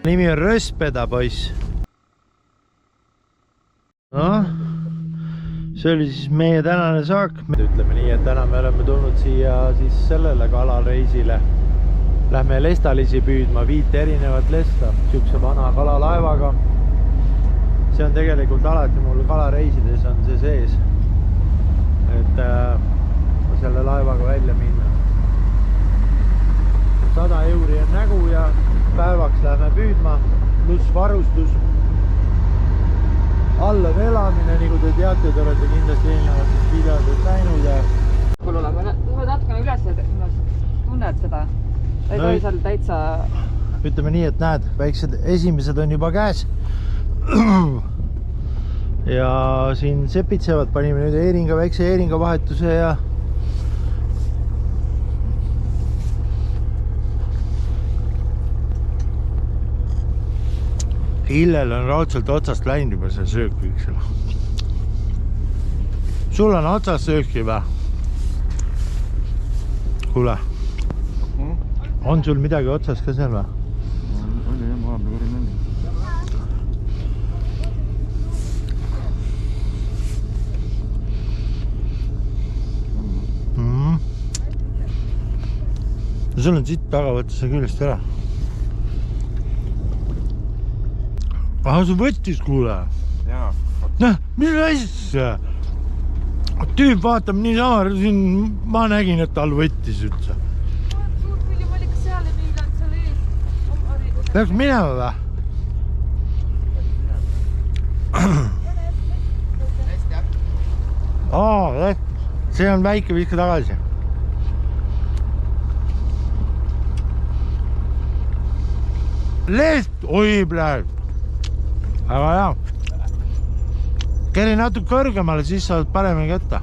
Nimi on Röspeda, poiss. Noh, see oli siis meie tänane saak. Ütleme nii, et täna me oleme tulnud siia siis sellele kalareisile. Lähme lestalisi püüdma, 5 erinevat lesta, siukse vana kalalaevaga. See on tegelikult alati mul kalareisides on see sees, et selle laevaga välja minna. 100 euri on nägu ja päevaks lähme püüdma, pluss varustus. All on elamine, nagu te teate, te olete kindlasti eelnevatest videodest näinud ja... Kuule, ma natukene üles tunned seda. Ei tohi seal täitsa... Ütleme nii, et näed, väiksed esimesed on juba käes. Ja siin sepitsevad, panime nüüd väikse eeringa vahetuse ja... Hillel on raudselt otsast läinud juba see söök võiksel. Sul on otsast sööki või? Kuule, on sul midagi otsas ka seal või? Oli jah, ma vahepeal sul on siit taga võtta see küljest ära. Su võttis, kuule. Jaa. Näh, mis asja? Tüüp vaatab nii sama, ma nägin, et tal võttis üldse. Suur külje, ma olin ka seal ja meil on seal ees. Peaks minema või? See on väike, viska tagasi. Lest, oi pläär. Aga jah, keri natuke kõrgemale, siis saad paremini kätta.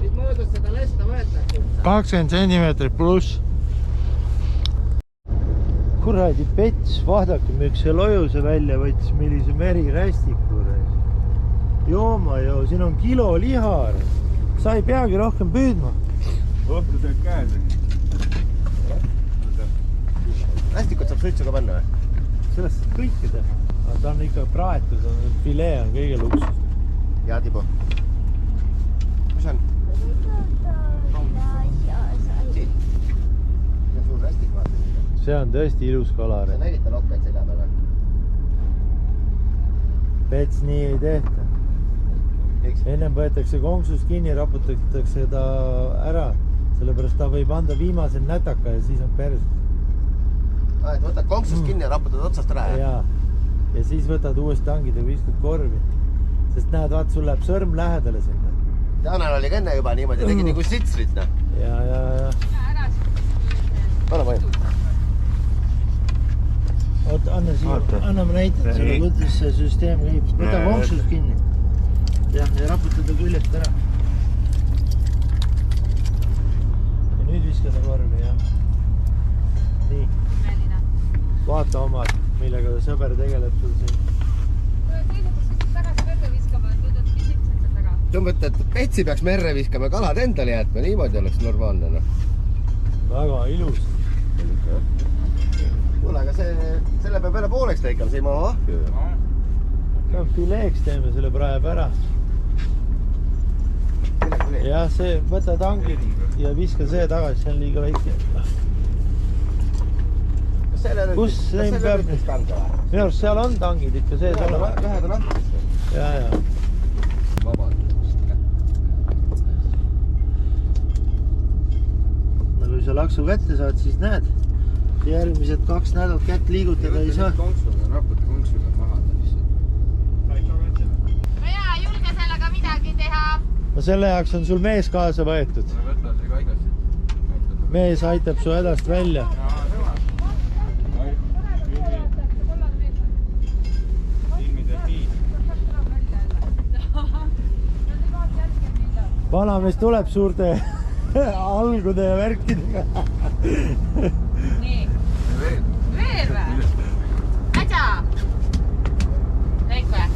Mis moodus seda lesta võetakse? 20 centimeetrit pluss. Kuradi pets, vaadake, miks see lojuse välja võttis, millise merirästiku. Jooma joo, siin on kilo liha. Sa ei peagi rohkem püüdma. Ohtu teed käes. Rästikut saab suitsu ka panna või? Sellest saab kõike teha. Aga ta on ikka praetud, filee on kõige luksus. Jaa, Tibo. Mis on? Siit. Ja suur rästik vaata. See on tõesti ilus kalar. Sa nägid ta nokkaid selja peale? Pets nii ei tehta. Ennem võetakse konksust kinni, raputatakse ta ära. Sellepärast ta võib anda viimasel nätaka ja siis on pers. Et võtad konksust kinni ja raputad otsast ära? Jaa. Ja siis võtad uuesti tangid ja viskad korvi. Sest näed, vaat sul läheb sõrm lähedale sinna. Tanel oli enne juba niimoodi, tegi nagu sitsrit. Ja. Anna mõju. Oot, anna siia. Anna ma näitan sulle, kuidas see süsteem käib. Võta konksust kinni. Ja raputada küljest ära. Ja nüüd viskada korvi, jah. Nii. Vaata omad, millega sõber tegeleb sul siin. Teised tagasi merre viskama, et nüüd on pisitsed seal taga. Sul mõtled, et petsi peaks merre viskama, kalad endale jätma, niimoodi oleks normaalne. Väga ilus. Kuule, aga selle peab jälle pooleks teikal, see ei maa ahju. See on fileeks teeme selle praegu ära. Jah, see, võta tangid ja viska see tagasi, see on liiga väike. Kus see peab? Minu arust seal on tangid ikka sees olema. Ühed on ahtis. Ja. Vabandust. Kui sa laksu kätte saad, siis näed. Järgmised 2 nädalat kätt liigutada ei saa. Raputi konksuga mahada lihtsalt. No jaa, julge sellega midagi teha. No selle jaoks on sul mees kaasa võetud. Võta see kaigasid. Mees aitab su hädast välja. Vanamees tuleb suurte algude ja värkidega. Nii. Veel või? Ätsa! Kõik või?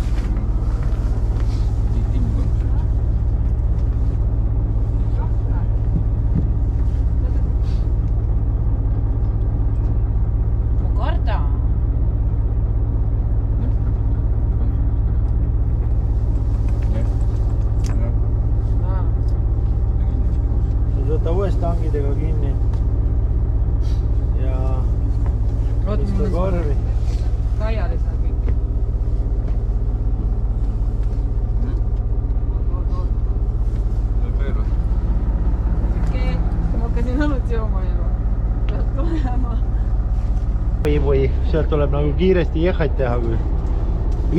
sealt tuleb nagu kiiresti jehhaid teha, kui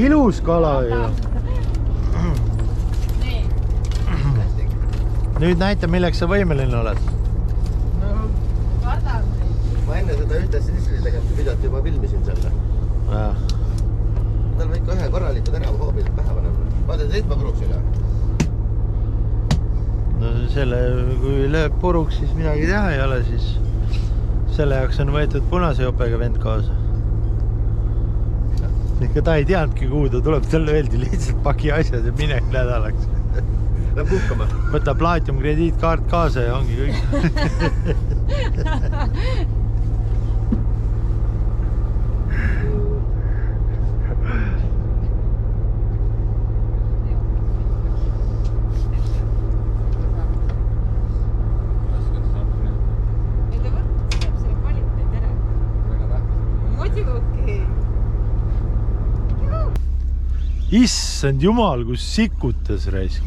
ilus kala ju. Nüüd näita, milleks sa võimeline oled. Ma enne seda ühte sisli tegelikult videot juba filmisin selle. Tal võid ka ühe korraliku terava hoobilt pähe panema. Vaata, seitma puruks üle. No selle, kui lööb puruks, siis midagi teha ei ole, siis selle jaoks on võetud punase jopega vend kaasa. Ikka ta ei teadnudki, kuhu ta tuleb, talle öeldi lihtsalt paki asjad ja mine nädalaks. Läheb puhkama. Võta Platinum krediitkaart kaasa ja ongi kõik. Issand jumal, kus sikutas raisk.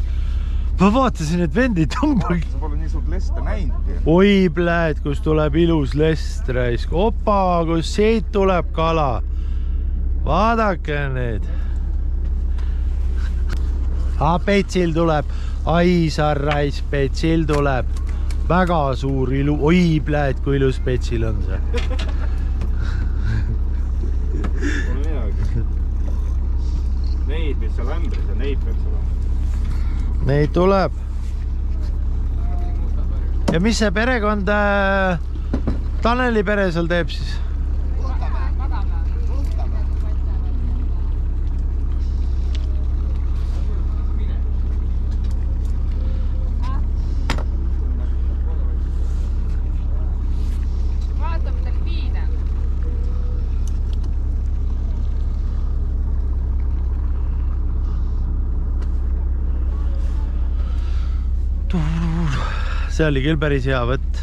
Ma vaatasin, et vend ei tõmba. Sa pole nii suurt leste näinudki. Oi pläed, kus tuleb ilus lest raisk. Opa, kus siit tuleb kala. Vaadake need. Petsil tuleb. Aisar raisk, petsil tuleb. Väga suur ilu. Oi pläed, kui ilus petsil on see. Pole midagi. Neid, mis seal ämbris ja neid peaks olema. Neid tuleb. Ja mis see perekond Taneli pere seal teeb siis? See oli küll päris hea võtt.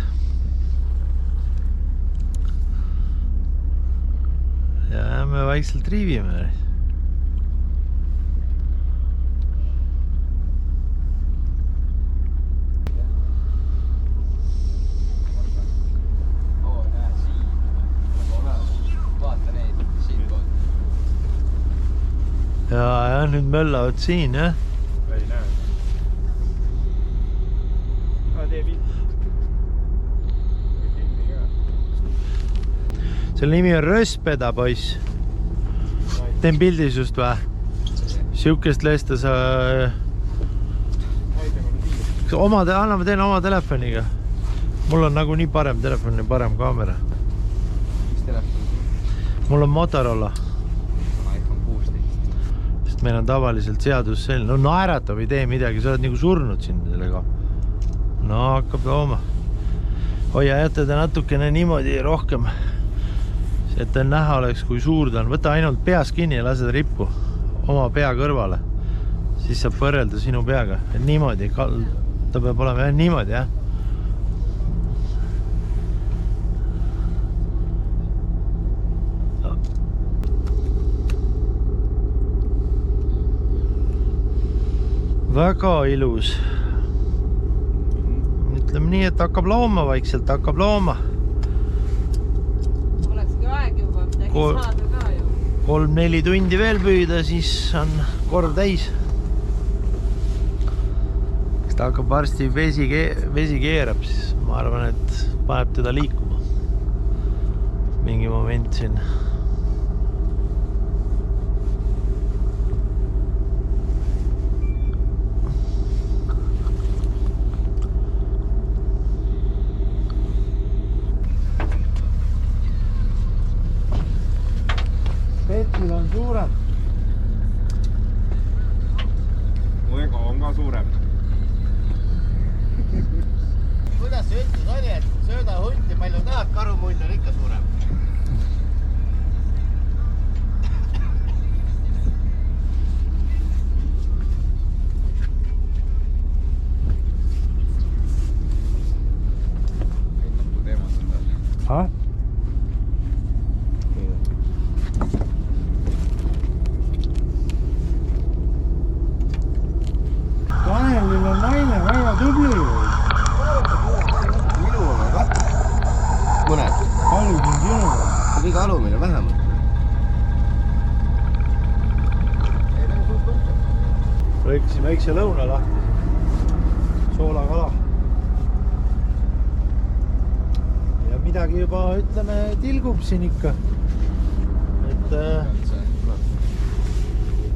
Ja me vaikselt riivime. Ja nüüd möllavad siin, jah? Ei näe. Selle nimi on Röspeda, poiss. Teen pildi sust või? Siukest lesta sa... Anname teen oma telefoniga. Mul on nagu nii parem telefon ja parem kaamera. Mis telefon? Mul on Motorola. iPhone 16. Sest meil on tavaliselt seadus selline. No naeratab, ei tee midagi. Sa oled nagu surnud siin sellega. No hakkab tooma. Hoia jätada natukene niimoodi rohkem. Et ta näha oleks, kui suur ta on. Võta ainult peas kinni ja lase ta rippu oma pea kõrvale. Siis saab võrrelda sinu peaga. Et niimoodi, ta peab olema niimoodi, jah. Väga ilus. Ütleme nii, et hakkab looma vaikselt, hakkab looma. 3-4 tundi veel püüda, siis on kord täis. Kas ta hakkab varsti vesi keerab, siis ma arvan, et paneb teda liikuma. Mingi moment siin. Petsil on suurem. Mu ego on ka suurem. Kuidas see ütlus oli, et sööda hunti palju tahad, karumull on ikka suurem? Ha? Tanelil on naine väga tubli. Ilu on väga. Mõned. Paljud on sinu. Liiga alumine vähemalt. lõikasin väikse lõuna lahti. Soolakala. Ja midagi juba, ütleme, tilgub siin ikka. Et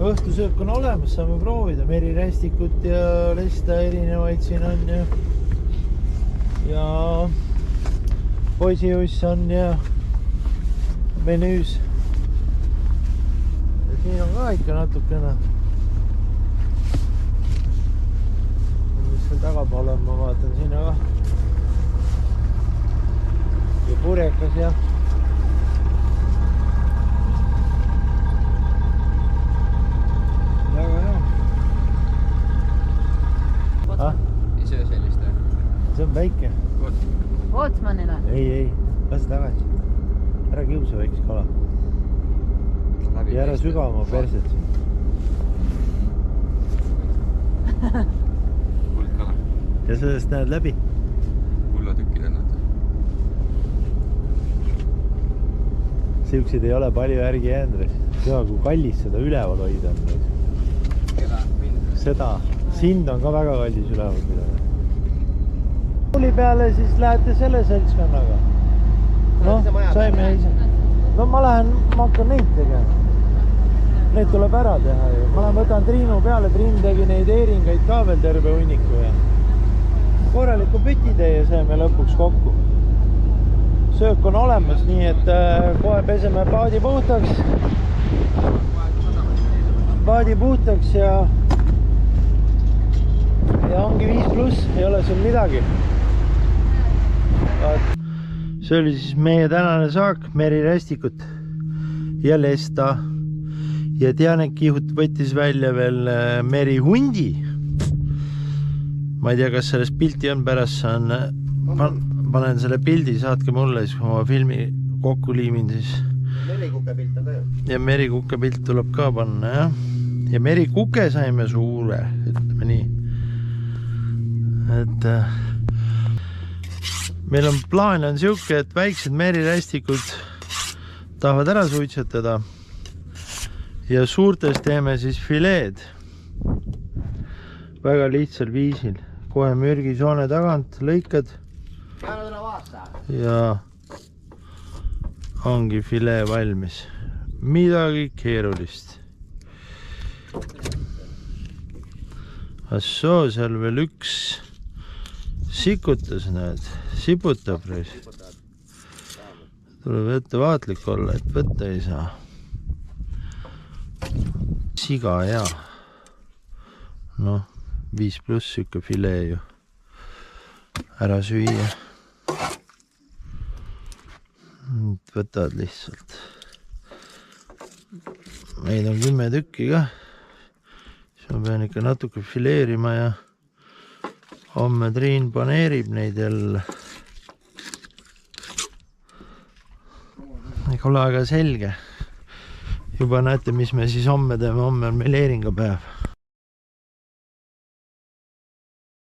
õhtusöök on olemas, saame proovida. Merirästikut ja lesta erinevaid siin on ja poisiuss on ja menüüs. Ja siin on ka ikka natukene. Mis seal tagapoole ma vaatan sinna ka. Ja purjekas ja väga hea. Ei söö sellist, see on väike. Ootsmanile? Ei, lase tagasi. Ära kiusa väikest kala. Ja ära süga oma perset. Kuldkala. Ja sellest näed läbi. Kullatükid on nad. Siukseid ei ole palju järgi jäändres. Süga, kui kallis seda üleval hoida on. Keda? Mind? Seda. Sind on ka väga kallis üleval pidada. Tuli peale siis lähete selle seltskonnaga. Noh, saime ise. No ma hakkan neid tegema. Need tuleb ära teha ju. Ma võtan Triinu peale. Triin tegi neid eeringaid ka veel terve hunniku ja korraliku püti teie saime lõpuks kokku. Söök on olemas, nii et kohe peseme paadi puhtaks. Paadi puhtaks ja ongi 5+, ei ole siin midagi. See oli siis meie tänane saak, merirästikut ja lesta. Ja Janek Kihut võttis välja veel merihundi. Ma ei tea, kas sellest pilti on pärast, saan panen selle pildi, saatke mulle siis, kui ma filmi kokku liimin siis. Merikuke pilt on ka ju. Ja merikuke pilt tuleb ka panna, jah. Ja merikuke saime suure, ütleme nii. Et meil on plaan on siuke, et väiksed merirästikud tahavad ära suitsetada ja suurtes teeme siis fileed väga lihtsal viisil. Kohe mürgisoone tagant lõikad ja ongi filee valmis. Midagi keerulist. Assoo, seal veel üks sikutas, näed, siputab reis. Tuleb ettevaatlik olla, et võtta ei saa. Siga hea. Noh, 5+ sükke filee ju. Ära süüa. Võtad lihtsalt. Meid on 10 tükki ka. Siis ma pean ikka natuke fileerima ja homme Triin paneerib neid jälle. Ega ole aga selge. Juba näete, mis me siis homme teeme. Homme on meil eeringapäev.